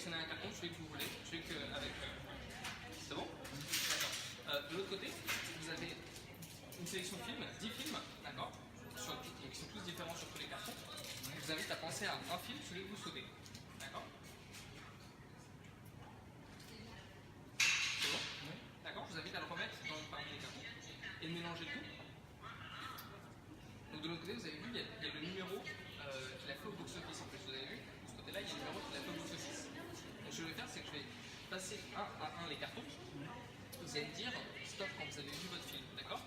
sélectionner un carton, celui que vous voulez, celui que avec. C'est bon? D'accord. De l'autre côté, vous avez une sélection de films, 10 films, d'accord, qui sont tous différents sur tous les cartons. Je vous invite à penser à un film, celui que vous souhaitez. D'accord? C'est bon? Oui. D'accord, je vous invite à le remettre parmi les cartons et de mélanger tout. Donc de l'autre côté, vous avez vu, il y a le numéro qu'il a fait au box-office en plus. Vous avez vu? De ce côté-là, il y a le numéro qu'il a fait au box-office. Donc ce que je vais faire, c'est que je vais passer un à un les cartons. Vous allez me dire stop quand vous avez vu votre film, d'accord?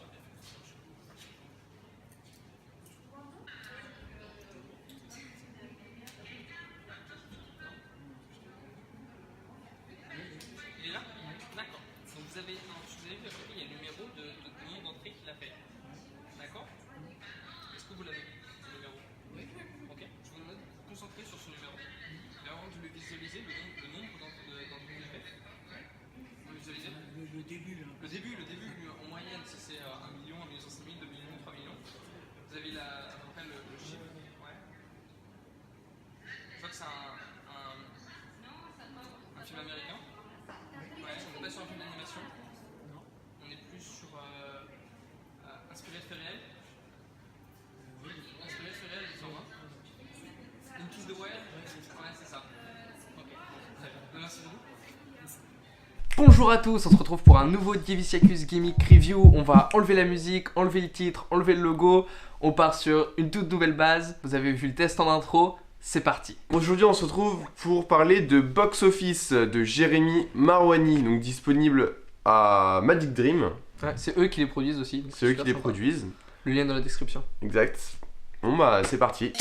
Il est là? D'accord. Donc vous avez vu à côté, il y a le numéro de nombre d'entrées qu'il a fait. D'accord? Est-ce que vous l'avez vu, ce numéro? Oui. Ok. Je vous demande de vous concentrer sur ce numéro. Et avant de le visualiser, le nombre d'entrées qu'il a fait. Vous le visualisez? Le début là. Le début, en moyenne, si c'est 1 million, 1 500 000, 2 millions, 3 millions, vous avez à peu près le chiffre. Ouais. Je crois que c'est un film américain. Ouais, on n'est pas sur un film d'animation. Non. On est plus sur inspiré de faits réels. Oui. Inspiré de faits réels, il me semble. Into the Wild. Ouais, c'est ça. Ok, très bien. Merci beaucoup. Bonjour à tous, on se retrouve pour un nouveau Diviciacus Gimmick Review. On va enlever la musique, enlever le titre, enlever le logo. On part sur une toute nouvelle base. Vous avez vu le test en intro, c'est parti. Aujourd'hui, on se retrouve pour parler de Box Office de Jérémy Marouani, donc disponible à Magic Dream. Ouais, c'est eux qui les produisent aussi. C'est eux qui les produisent. Le lien dans la description. Exact. Bon bah, c'est parti.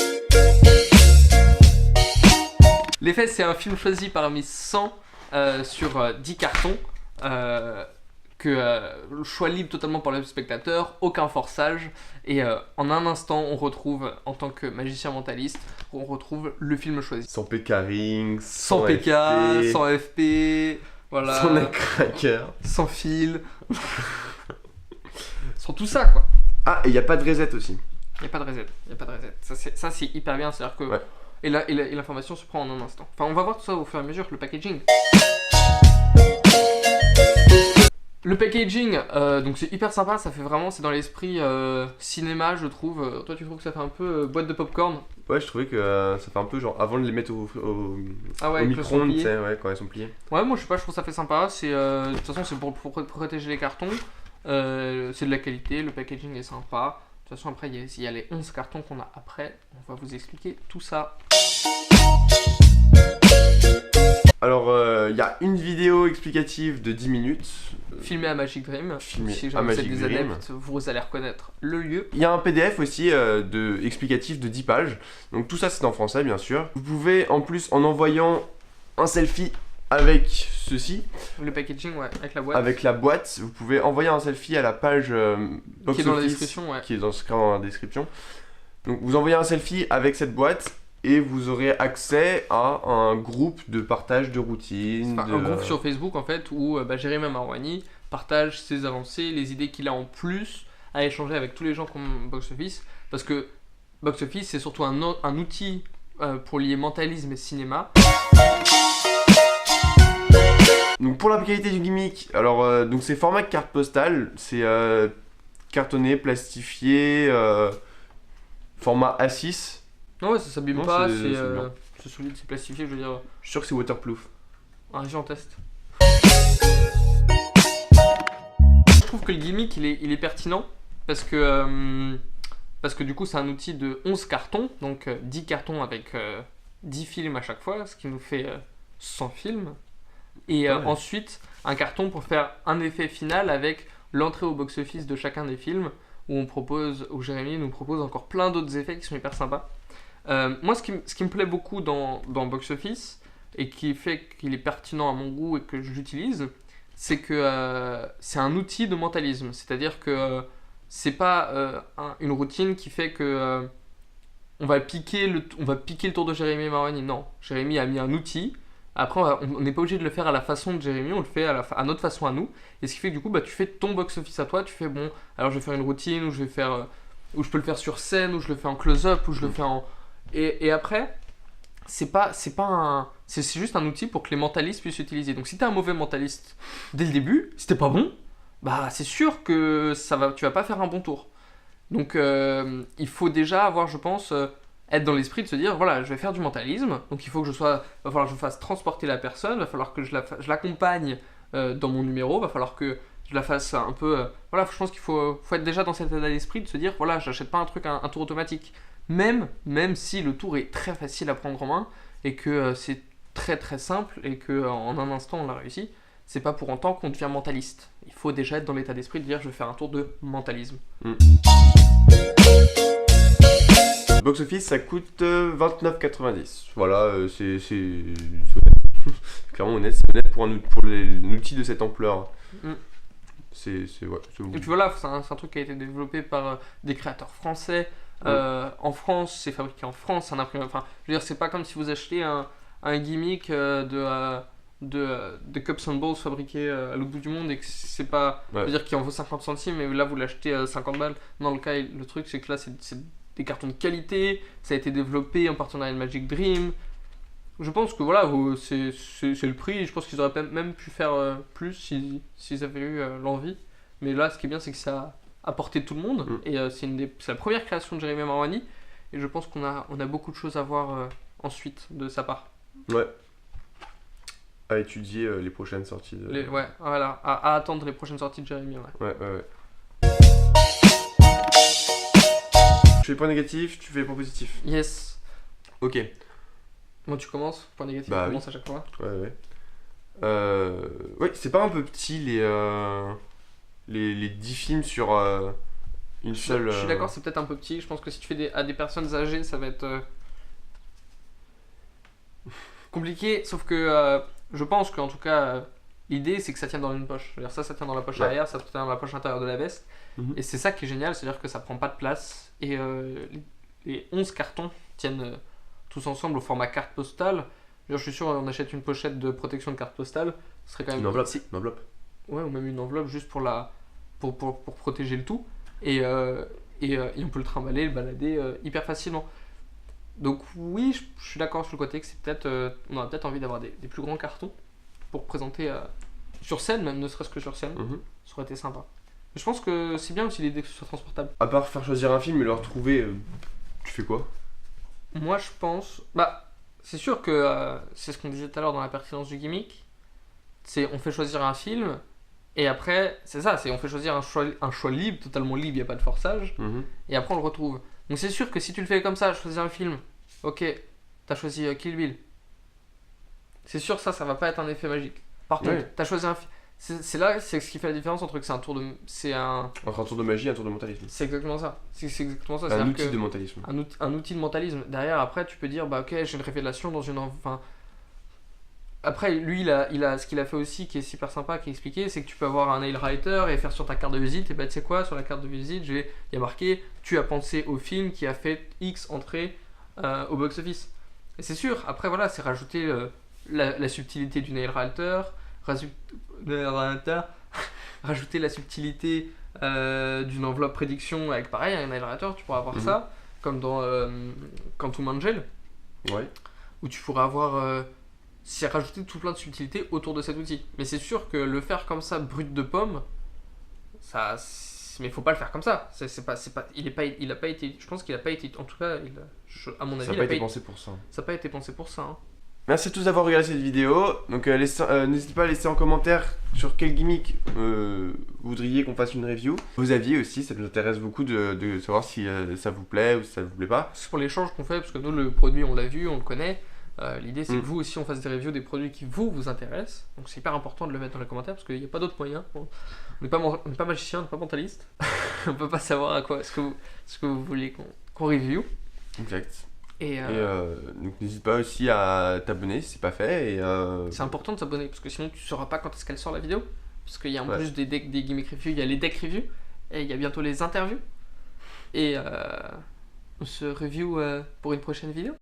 Les faits, c'est un film choisi parmi 100 sur 10 cartons. Le choix libre totalement par le spectateur, aucun forçage. Et en un instant, on retrouve, en tant que magicien mentaliste, on retrouve le film choisi. Sans PK-Ring, Sans PK, FP, sans FP, voilà. sans Neckcracker. Sans fil. Sans tout ça, quoi. Ah, et il n'y a pas de reset aussi. Il n'y a pas de reset. Ça, c'est hyper bien. C'est-à-dire que. Ouais. Et l'information se prend en un instant. Enfin, on va voir tout ça au fur et à mesure, le packaging. Le packaging, donc c'est hyper sympa, ça fait vraiment, c'est dans l'esprit cinéma, je trouve. Toi, tu trouves que ça fait un peu boîte de popcorn? Ouais, je trouvais que ça fait un peu genre avant de les mettre au avec le son micro-ondes, tu plié. sais, ouais, quand elles sont pliées. Ouais, moi je sais pas, je trouve ça fait sympa. C'est, de toute façon, c'est pour protéger les cartons. C'est de la qualité, le packaging est sympa. De toute façon, après, il y a les 11 cartons qu'on a après. On va vous expliquer tout ça. Alors, il y a une vidéo explicative de 10 minutes. Filmé à Magic Dream. Filmé Si à jamais vous êtes Magic des Dream. adeptes, vous allez reconnaître le lieu. Il y a un PDF aussi explicatif de 10 pages. Donc tout ça c'est en français bien sûr. Vous pouvez en plus en envoyant un selfie avec ceci, Le packaging, ouais, avec la boîte. avec la boîte, vous pouvez envoyer un selfie à la page Box qui est dans la Office, description, ouais. qui est dans la description. Donc vous envoyez un selfie avec cette boîte et vous aurez accès à un groupe de partage de routine. Enfin, un groupe sur Facebook en fait où Jérémy Marouani partage ses avancées, les idées qu'il a en plus à échanger avec tous les gens comme Box Office, parce que Box Office c'est surtout un outil pour lier mentalisme et cinéma. Donc pour la qualité du gimmick, alors donc c'est format carte postale, c'est cartonné, plastifié, format A6. Non ouais, ça s'abîme Non, pas, c'est bien. c'est solide, c'est plastifié, je veux dire. Je suis sûr que c'est waterproof. J'en teste. Je trouve que le gimmick il est pertinent parce que du coup c'est un outil de 11 cartons, donc 10 cartons avec 10 films à chaque fois, ce qui nous fait 100 films. Et ensuite un carton pour faire un effet final avec l'entrée au box-office de chacun des films où Jérémy nous propose encore plein d'autres effets qui sont hyper sympas. Moi ce qui me plaît beaucoup dans Box Office et qui fait qu'il est pertinent à mon goût et que j'utilise, c'est que c'est un outil de mentalisme. C'est-à-dire que c'est pas une routine qui fait que on va piquer le tour de Jérémy Marouani. Non, Jérémy a mis un outil. Après, on n'est pas obligé de le faire à la façon de Jérémy, on le fait à notre façon à nous. Et ce qui fait que du coup, tu fais ton box-office à toi. Tu fais bon, alors je vais faire une routine, ou je peux le faire sur scène, ou je le fais en close-up, ou je le fais en. Et après, c'est juste un outil pour que les mentalistes puissent l'utiliser. Donc si t'es un mauvais mentaliste dès le début, si t'es pas bon, bah c'est sûr que tu vas pas faire un bon tour. Donc il faut déjà avoir, je pense, être dans l'esprit de se dire voilà, je vais faire du mentalisme, donc il faut que va falloir que je fasse transporter la personne, va falloir que je l'accompagne dans mon numéro, va falloir que je la fasse un peu. Voilà, je pense qu'il faut être déjà dans cet état d'esprit de se dire voilà, j'achète pas un tour automatique. Même si le tour est très facile à prendre en main et que c'est très très simple et qu'en un instant on l'a réussi, c'est pas pour autant qu'on devient mentaliste. Il faut déjà être dans l'état d'esprit de dire je vais faire un tour de mentalisme. Box office, ça coûte 29,90. Voilà, c'est honnête. C'est clairement honnête, c'est honnête pour un outil de cette ampleur. C'est ouais, c'est Et puis voilà, c'est un truc qui a été développé par des créateurs français. En France, c'est fabriqué en France, un imprimeur. Enfin, je veux dire, c'est pas comme si vous achetez un gimmick de Cups and Balls fabriqué à l'autre bout du monde et que c'est pas. Ouais. Je veux dire qu'il en vaut 50 centimes, mais là vous l'achetez 50 balles. Non, le truc, c'est que là, c'est des cartons de qualité, ça a été développé en partenariat avec Magic Dream. Je pense que voilà, c'est le prix. Je pense qu'ils auraient même pu faire plus s'ils avaient eu l'envie. Mais là, ce qui est bien, c'est que ça à portée de tout le monde. Et c'est la première création de Jeremy Marwani. Et je pense qu'on a beaucoup de choses à voir ensuite de sa part. Ouais. À étudier les prochaines sorties. Ouais, voilà. À attendre les prochaines sorties de Jeremy. Ouais. Je fais point négatif, tu fais point positif. Yes. Ok. Bon, tu commences. Point négatif, Bah tu commences à chaque fois. Ouais. Ouais, c'est pas un peu petit les 10 films sur une seule. Je suis d'accord, c'est peut-être un peu petit. Je pense que si tu fais à des personnes âgées, ça va être compliqué. Sauf que je pense qu'en tout cas, l'idée c'est que ça tienne dans une poche. C'est-à-dire ça tient dans la poche arrière, ça tient dans la poche intérieure de la veste. Et c'est ça qui est génial, c'est-à-dire que ça prend pas de place. Et les 11 cartons tiennent tous ensemble au format carte postale. Je suis sûr, on achète une pochette de protection de carte postale, ce serait quand même Une enveloppe. Ouais, ou même une enveloppe juste pour protéger le tout. Et on peut le trimballer, le balader hyper facilement. Donc oui, je suis d'accord sur le côté que c'est peut-être on a peut-être envie d'avoir des plus grands cartons pour présenter sur scène, même ne serait-ce que sur scène. Ça aurait été sympa. Mais je pense que c'est bien aussi l'idée que ce soit transportable. À part faire choisir un film et le retrouver, tu fais quoi? Moi je pense... Bah, c'est sûr que c'est ce qu'on disait tout à l'heure dans la pertinence du gimmick. C'est on fait choisir un film... Et après, c'est ça, on fait choisir un choix libre, totalement libre, il n'y a pas de forçage. Et après, on le retrouve. Donc c'est sûr que si tu le fais comme ça, choisir un film, ok, t'as choisi Kill Bill. C'est sûr, ça va pas être un effet magique. Par contre, t'as choisi un film. C'est ce qui fait la différence entre que c'est un tour de. Entre un tour de magie et un tour de mentalisme. C'est exactement ça. C'est exactement ça. Un outil de mentalisme. Un outil de mentalisme. Derrière, après, tu peux dire, bah ok, j'ai une révélation dans une. Enfin. Après, lui, ce qu'il a fait aussi qui est super sympa, qui est expliqué, c'est que tu peux avoir un nail writer et faire sur ta carte de visite, et bah tu sais quoi, sur la carte de visite, il y a marqué tu as pensé au film qui a fait X entrées au box-office. Et c'est sûr, après voilà, c'est rajouter la subtilité du nail writer, rajouter la subtilité d'une enveloppe prédiction avec pareil, un nail writer, tu pourras avoir ça, comme dans Quantum Angel, où tu pourras avoir. C'est rajouter tout plein de subtilités autour de cet outil. Mais c'est sûr que le faire comme ça, brut de pomme, mais faut pas le faire comme ça. Il a pas été. Je pense qu'il a pas été. En tout cas, à mon avis, ça n'a pas été pensé pour ça. Ça n'a pas été pensé pour ça. Hein. Merci à tous d'avoir regardé cette vidéo. Donc n'hésitez pas à laisser en commentaire sur quel gimmick vous voudriez qu'on fasse une review. Vos avis aussi, ça nous intéresse beaucoup de savoir si ça vous plaît ou si ça vous plaît pas. C'est pour l'échange qu'on fait, parce que nous, le produit, on l'a vu, on le connaît. L'idée c'est que vous aussi on fasse des reviews des produits qui vous intéressent, donc c'est hyper important de le mettre dans les commentaires parce qu'il n'y a pas d'autre moyen. On n'est pas magicien, on n'est pas mentaliste, on peut pas savoir à quoi ce que vous voulez qu'on review. Exact. Et donc n'hésite pas aussi à t'abonner si c'est pas fait. C'est important de s'abonner parce que sinon tu sauras pas quand est-ce qu'elle sort la vidéo, parce qu'il y a en plus des gimmick reviews, il y a les deck reviews et il y a bientôt les interviews et on se review pour une prochaine vidéo.